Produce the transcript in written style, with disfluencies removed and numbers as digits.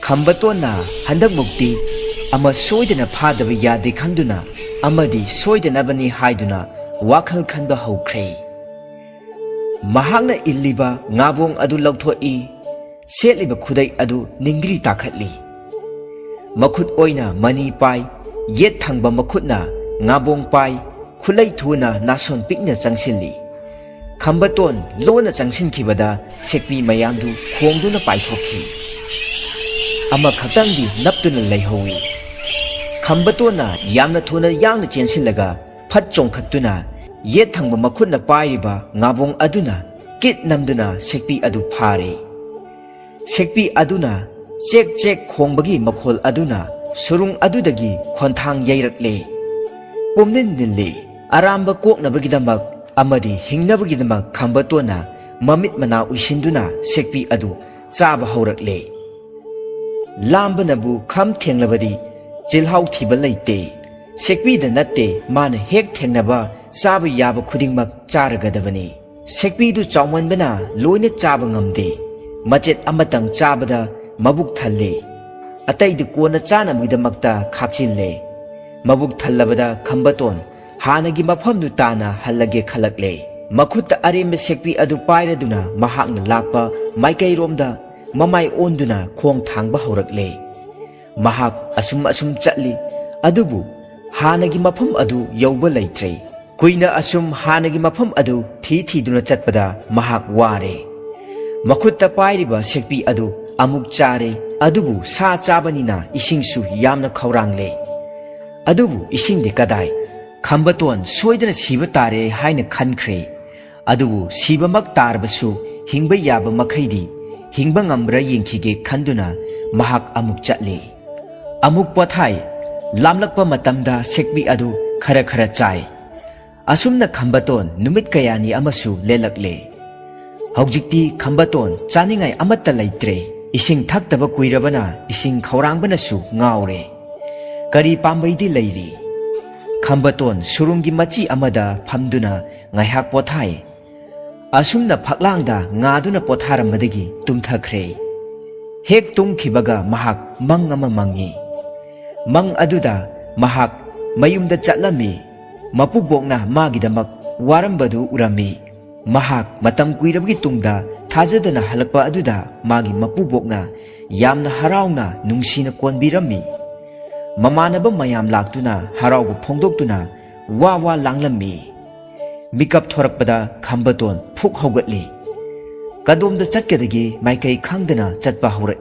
Khambatona handak mukti ama soidana phadaba yade khanduna amadi soidanabani haiduna wakhal khanba haukhre. Mahakna illiba ngabong adu lauthoi setliba khudai adu ningri takhatli. Makhut oina mani pai yet thangba makhutna ngabong pai khulai thuna nason pikna changsilli. Khambaton lona changsinkhibada sekpi mayamdu khongduna paithokhi. Ama khatangdi naptuna leihowi. Khambatona yamna thuna yangna chensillaga phat chongkhattuna yet thangba makhutna paiba ngabong aduna kit namduna sekpi adu phare. Sekpi aduna chek chek khongbagi makhol aduna surung adudagi khonthang yairakle. Pomnin nille aramba koknabagidamak amadi hingnabagidamak Khambatona mamit mana uisinduna sekpi adu chaba haurakle. Lambanabu kham thenglabadi jilhau thiba leite. Sekpi da natte mana hek thengnaba chaba yaba khudingmak charagadabani. Sekpi du chawmanbana loina chaba ngamde. Machet amatang chabada mabuk thalle. Atay du kona chana muidamakta khakchille. Mabuk thallabada Khambaton hanagi mafamdu tana hallage khalakle. Makhutta arimba sekpi adu pairaduna mahakna lakpa maikai romda mamai onduna khong thangba haurakle. Mahak asum chatli adubu hanagi mafam adu yauba leitre. Kuina asum hanagi mafam adu thi duna chatpada mahak ware. Makhutta pairiba sekpi adu amuk chare adubu sa chabanina isingsu yamna khaurangle. Adubu isingde kadai Khambaton soidana siba tare haina khankhre. Adubu sibamak tarbasu hingba yaba makhaidi hingba ngambra yengkhige khanduna mahak amuk chatle. Amuk pothai lamlakpa matamda sekpi adu khara chai. Asumna Khambaton numit kayani amasu lelakle. Haujikti Khambaton chaningai amatta leitre. Ising thaktaba kuirabana ising khaurangbanasu ngaure. Kari pambaidi leiri. Khambaton surungi machi amada phamduna ngaihak pothai. Asumna phaklangda ngaduna potharammadagi tumthakre. Hek tumkhibaga mahak mang ama mangi. Mang aduda mahak mayumda chatlami. Mapubokna magidamak warambadu urami. Mahak matam kuirabagi tungda thajadana halakpa aduda magi mapubokna yamna harauna nungsina konbirami. Mamanaba mayam laktuna harauba phongdoktuna wa langlammi. Mikap thorakpada Khambaton phuk haugatli. Kadomda chatkadagi maikai khangdana chatpa haurak.